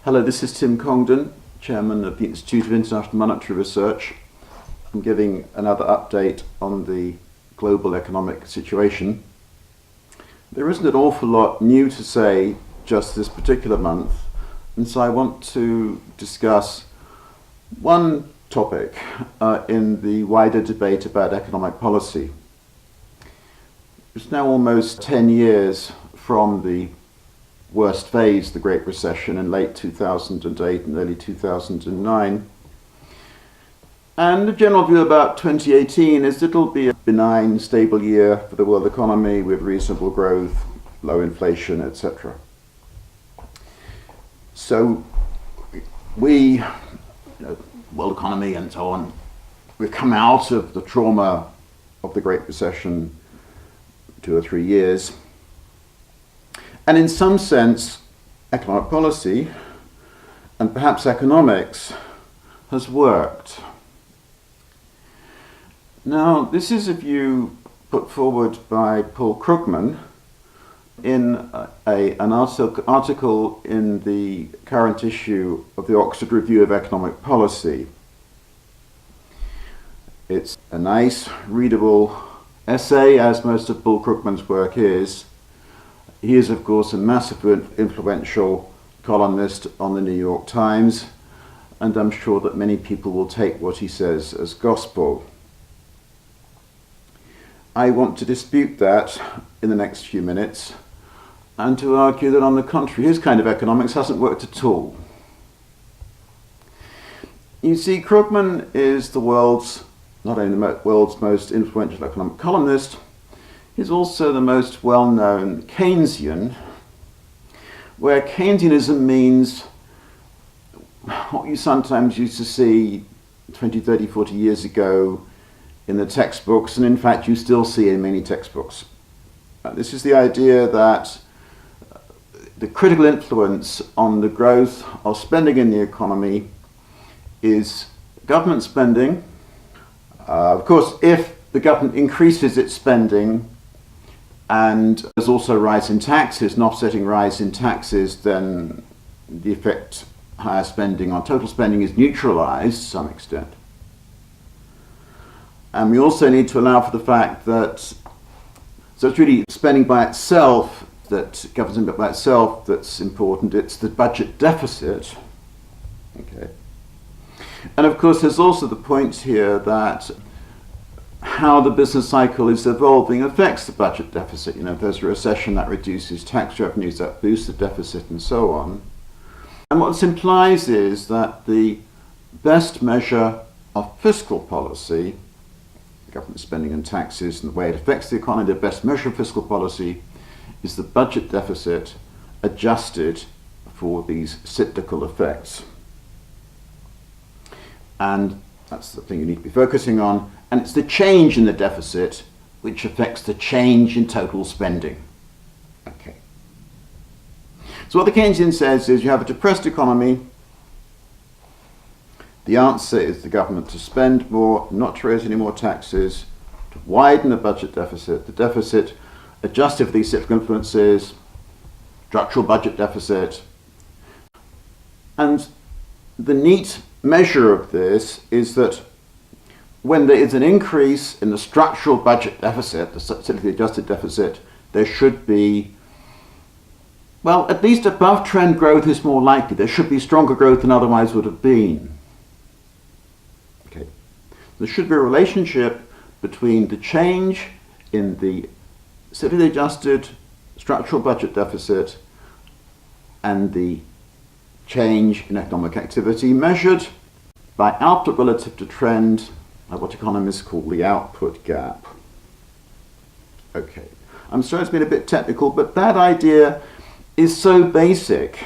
Hello, this is Tim Congdon, Chairman of the Institute of International Monetary Research. I'm giving another update on the global economic situation. There isn't an awful lot new to say just this particular month, and so I want to discuss one topic in the wider debate about economic policy. It's now almost 10 years from the worst phase, the Great Recession in late 2008 and early 2009. And the general view about 2018 is that it'll be a benign, stable year for the world economy with reasonable growth, low inflation, etc. So we, world economy and so on, we've come out of the trauma of the Great Recession 2 or 3 years. And in some sense, economic policy, and perhaps economics, has worked. Now, this is a view put forward by Paul Krugman in an article in the current issue of the Oxford Review of Economic Policy. It's a nice, readable essay, as most of Paul Krugman's work is. He is, of course, a massively influential columnist on the New York Times, and I'm sure that many people will take what he says as gospel. I want to dispute that in the next few minutes, and to argue that, on the contrary, his kind of economics hasn't worked at all. You see, Krugman is the world's, not only the world's most influential economic columnist, he's also the most well-known Keynesian, where Keynesianism means what you sometimes used to see 20, 30, 40 years ago in the textbooks, and in fact you still see in many textbooks. This is the idea that the critical influence on the growth of spending in the economy is government spending. Of course, if the government increases its spending, and there's also a rise in taxes, an offsetting rise in taxes, then the effect higher spending on total spending is neutralized to some extent. And we also need to allow for the fact that, so it's really spending by itself, that government spending by itself, that's important. It's the budget deficit. Okay. And of course, there's also the point here that how the business cycle is evolving affects the budget deficit. If there's a recession, that reduces tax revenues, that boosts the deficit, and so on. And what this implies is that the best measure of fiscal policy, government spending and taxes and the way it affects the economy, the best measure of fiscal policy is the budget deficit adjusted for these cyclical effects. And that's the thing you need to be focusing on. And it's the change in the deficit which affects the change in total spending. Okay. So what the Keynesian says is you have a depressed economy. The answer is the government to spend more, not to raise any more taxes, to widen the budget deficit. The deficit adjusted for these cyclical influences, structural budget deficit. And the neat measure of this is that when there is an increase in the structural budget deficit, the cyclically adjusted deficit, there should be, well, at least above trend growth is more likely. There should be stronger growth than otherwise would have been. Okay. There should be a relationship between the change in the cyclically adjusted structural budget deficit and the change in economic activity measured by output relative to trend, what economists call the output gap. Okay, I'm sorry it's been a bit technical, but that idea is so basic.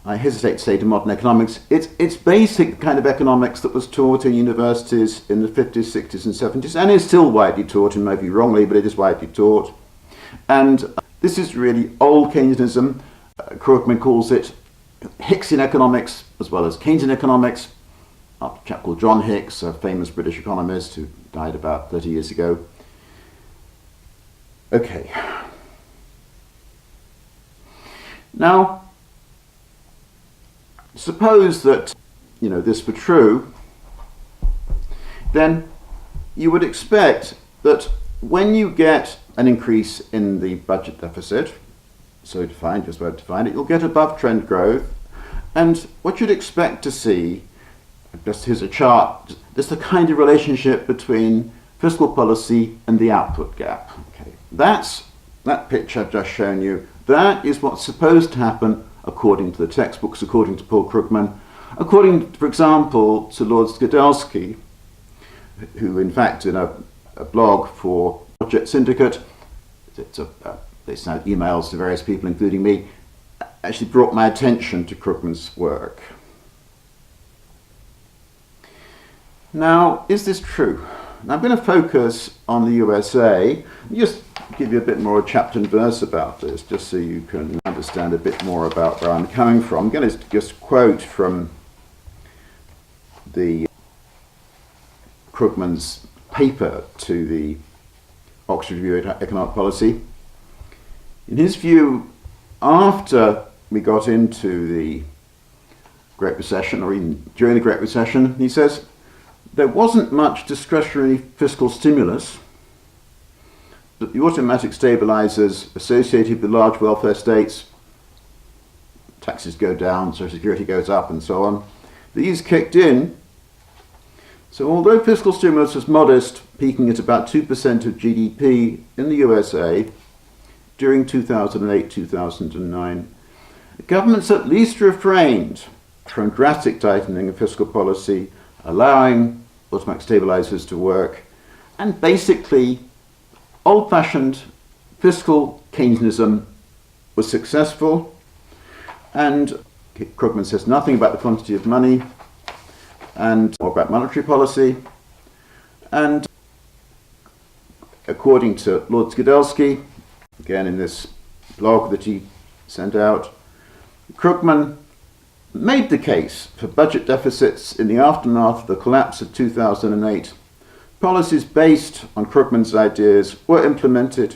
I hesitate to say to modern economics, it's basic kind of economics that was taught in universities in the 50s, 60s and 70s, and is still widely taught, and maybe wrongly, but it is widely taught. And this is really old Keynesianism. Krugman calls it Hicksian economics as well as Keynesian economics. A chap called John Hicks, a famous British economist who died about 30 years ago. Okay. Now, suppose that, this were true, then you would expect that when you get an increase in the budget deficit, so defined, just where to find it, you'll get above trend growth. And what you'd expect to see, just here's a chart, this is the kind of relationship between fiscal policy and the output gap. Okay, that picture I've just shown you. That is what's supposed to happen according to the textbooks, according to Paul Krugman, according, for example, to Lord Skidelsky, who in fact in a blog for Project Syndicate, they sent emails to various people including me, actually brought my attention to Krugman's work. Now, is this true? Now, I'm going to focus on the USA, just give you a bit more chapter and verse about this, just so you can understand a bit more about where I'm coming from. I'm going to just quote from the Krugman's paper to the Oxford Review of Economic Policy. In his view, after we got into the Great Recession, or even during the Great Recession, he says, there wasn't much discretionary fiscal stimulus, but the automatic stabilizers associated with large welfare states, taxes go down, Social Security goes up, and so on, these kicked in. So although fiscal stimulus was modest, peaking at about 2% of GDP in the USA during 2008-2009, governments at least refrained from drastic tightening of fiscal policy, allowing automatic stabilizers to work, and basically old-fashioned fiscal Keynesianism was successful. And Krugman says nothing about the quantity of money or about monetary policy. And according to Lord Skidelsky, again in this blog that he sent out, Krugman made the case for budget deficits in the aftermath of the collapse of 2008. Policies based on Krugman's ideas were implemented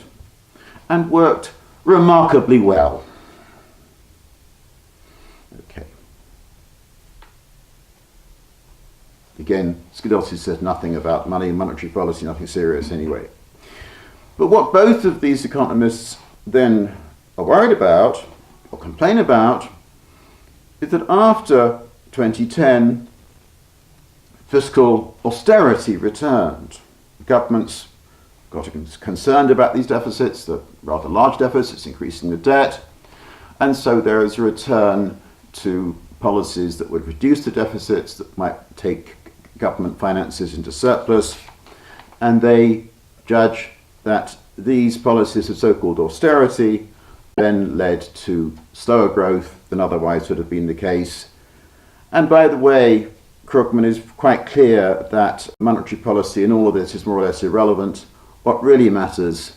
and worked remarkably well. Okay. Again, Skidelsky says nothing about money and monetary policy, nothing serious anyway. But what both of these economists then are worried about, or complain about, is that after 2010, fiscal austerity returned. Governments got concerned about these deficits, the rather large deficits, increasing the debt, and so there is a return to policies that would reduce the deficits, that might take government finances into surplus, and they judge that these policies of so-called austerity then led to slower growth than otherwise would have been the case. And by the way, Krugman is quite clear that monetary policy in all of this is more or less irrelevant. What really matters,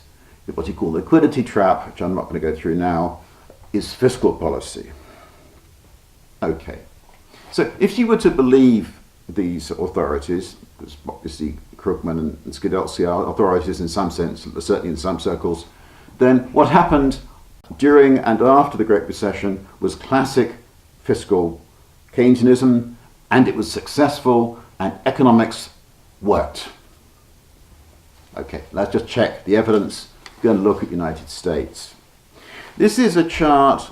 what he called the liquidity trap, which I'm not going to go through now, is fiscal policy. Okay, so if you were to believe these authorities, because obviously Krugman and Skidelsky are authorities in some sense, certainly in some circles, then what happened during and after the Great Recession was classic fiscal Keynesianism, and it was successful, and economics worked. Okay, let's just check the evidence. We're going to look at the United States. This is a chart.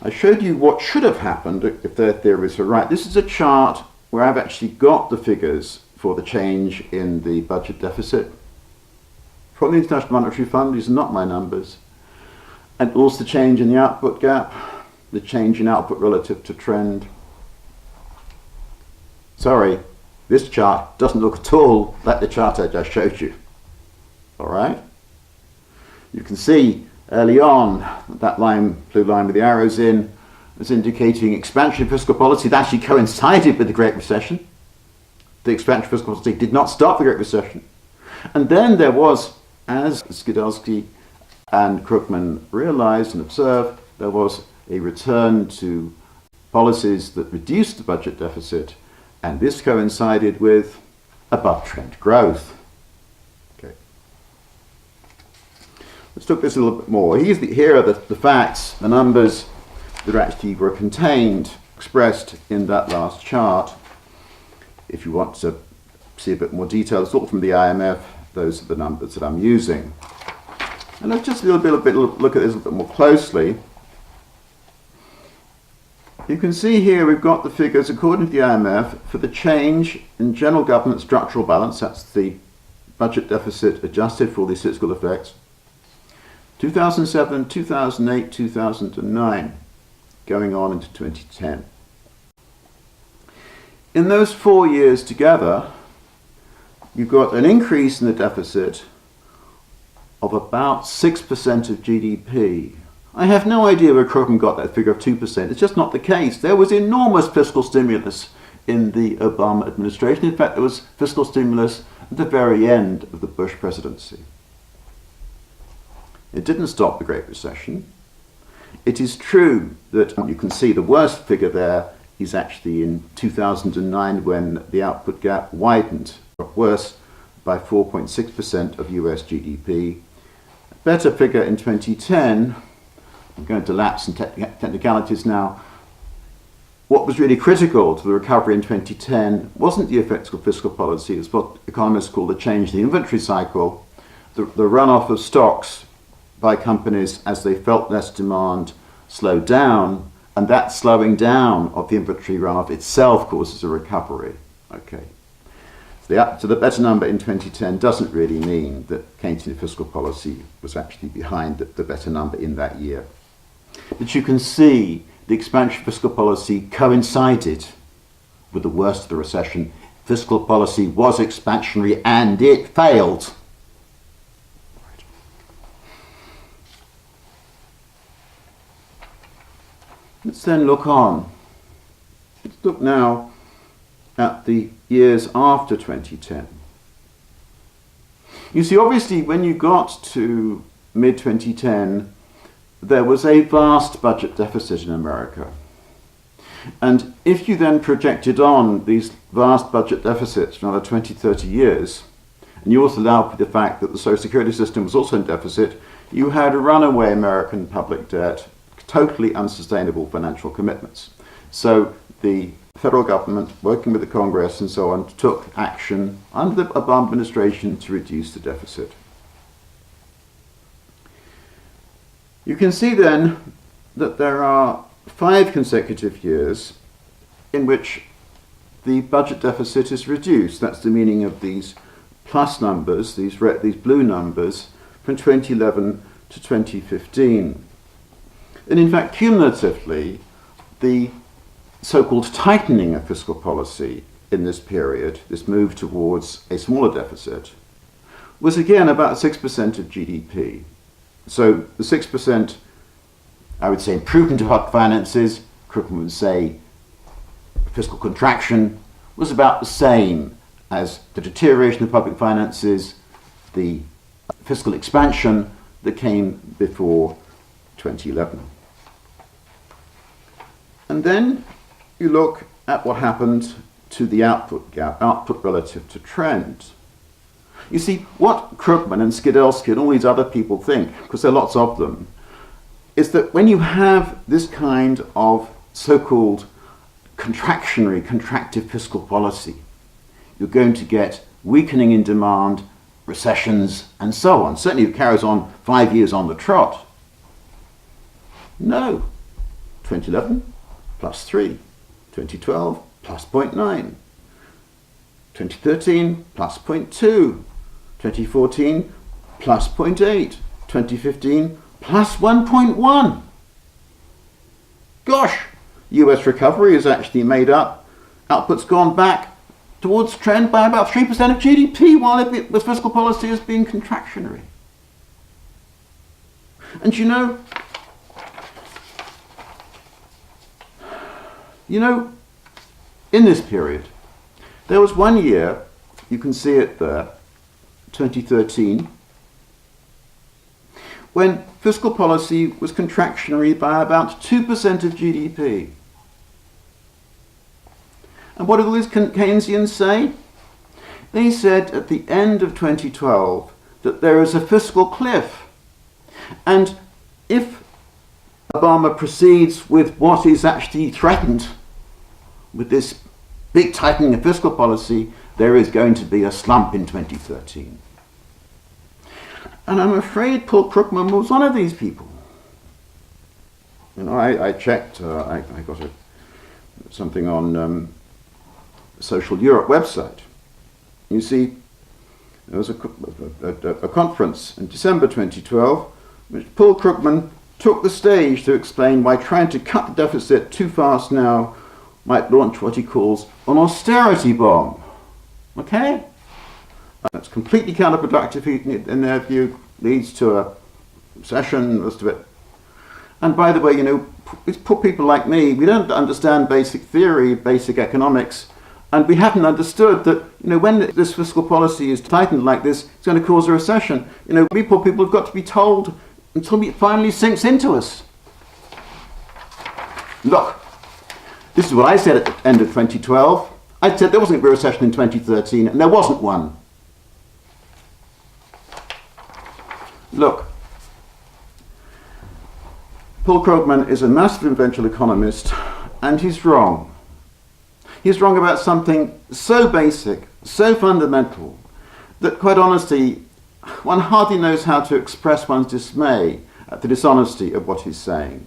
I showed you what should have happened if their theories were right. This is a chart where I've actually got the figures for the change in the budget deficit from the International Monetary Fund. These are not my numbers. And also the change in the output gap, the change in output relative to trend. Sorry, this chart doesn't look at all like the chart I just showed you. All right? You can see early on that line, blue line with the arrows in, was indicating expansion of fiscal policy that actually coincided with the Great Recession. The expansion of fiscal policy did not stop the Great Recession. And then there was, as Skidelsky and Krugman realized and observed, there was a return to policies that reduced the budget deficit, and this coincided with above-trend growth. Okay. Let's look at this a little bit more. Here are the facts, the numbers that actually were contained expressed in that last chart. If you want to see a bit more detail, it's all from the IMF. Those are the numbers that I'm using. And let's just look at this a little bit more closely. You can see here we've got the figures according to the IMF for the change in general government structural balance. That's the budget deficit adjusted for all these fiscal effects. 2007, 2008, 2009, going on into 2010. In those 4 years together, you've got an increase in the deficit of about 6% of GDP. I have no idea where Krugman got that figure of 2%. It's just not the case. There was enormous fiscal stimulus in the Obama administration. In fact, there was fiscal stimulus at the very end of the Bush presidency. It didn't stop the Great Recession. It is true that you can see the worst figure there is actually in 2009 when the output gap widened, worse by 4.6% of US GDP. A better figure in 2010. I'm going to lapse in technicalities now. What was really critical to the recovery in 2010 wasn't the effects of fiscal policy. It's what economists call the change in the inventory cycle, the runoff of stocks by companies as they felt less demand slowed down, and that slowing down of the inventory runoff itself causes a recovery. Okay. So the better number in 2010 doesn't really mean that Keynesian fiscal policy was actually behind the better number in that year. But you can see the expansion of fiscal policy coincided with the worst of the recession. Fiscal policy was expansionary and it failed. Let's then look on. Let's look now at the years after 2010. You see, obviously, when you got to mid-2010, there was a vast budget deficit in America. And if you then projected on these vast budget deficits for another 20, 30 years, and you also allowed for the fact that the Social Security system was also in deficit, you had a runaway American public debt, totally unsustainable financial commitments. So the federal government, working with the Congress and so on, took action under the Obama administration to reduce the deficit. You can see then that there are 5 consecutive years in which the budget deficit is reduced. That's the meaning of these plus numbers, these blue numbers, from 2011 to 2015. And in fact, cumulatively, the so-called tightening of fiscal policy in this period, this move towards a smaller deficit, was again about 6% of GDP. So the 6%, I would say, improvement of public finances, Krugman would say fiscal contraction, was about the same as the deterioration of public finances, the fiscal expansion that came before 2011. And then you look at what happened to the output gap, output relative to trend. You see, what Krugman and Skidelsky and all these other people think, because there are lots of them, is that when you have this kind of so-called contractive fiscal policy, you're going to get weakening in demand, recessions, and so on. Certainly it carries on 5 years on the trot. No. 2011, plus 3. 2012, plus 0.9. 2013, plus 0.2. 2014, plus 0.8. 2015, plus 1.1. Gosh, US recovery is actually made up. Output's gone back towards trend by about 3% of GDP while the fiscal policy has been contractionary. And you know, in this period, there was 1 year, you can see it there, 2013, when fiscal policy was contractionary by about 2% of GDP. And what did all these Keynesians say? They said at the end of 2012 that there is a fiscal cliff. And if Obama proceeds with what is actually threatened with this big tightening of fiscal policy, there is going to be a slump in 2013. And I'm afraid Paul Krugman was one of these people. You know, I checked, I got something on Social Europe website. You see, there was a conference in December 2012, which Paul Krugman took the stage to explain why trying to cut the deficit too fast now might launch what he calls an austerity bomb. Okay? That's completely counterproductive in their view, leads to a recession, most of it. And by the way, you know, these poor people like me, we don't understand basic theory, basic economics, and we haven't understood that, you know, when this fiscal policy is tightened like this, it's going to cause a recession. You know, we poor people have got to be told until it finally sinks into us. Look, this is what I said at the end of 2012. I said there wasn't going to be a recession in 2013, and there wasn't one. Look, Paul Krugman is a massive influential economist, and he's wrong. He's wrong about something so basic, so fundamental, that quite honestly, one hardly knows how to express one's dismay at the dishonesty of what he's saying.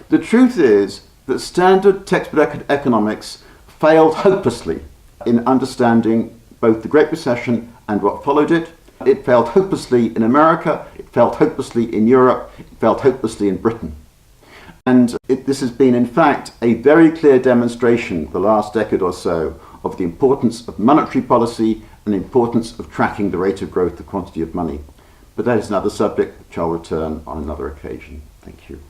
The truth is that standard textbook economics failed hopelessly in understanding both the Great Recession and what followed it. It failed hopelessly in America, it failed hopelessly in Europe, it failed hopelessly in Britain. And this has been, in fact, a very clear demonstration for the last decade or so of the importance of monetary policy and the importance of tracking the rate of growth, the quantity of money. But that is another subject which I'll return on another occasion. Thank you.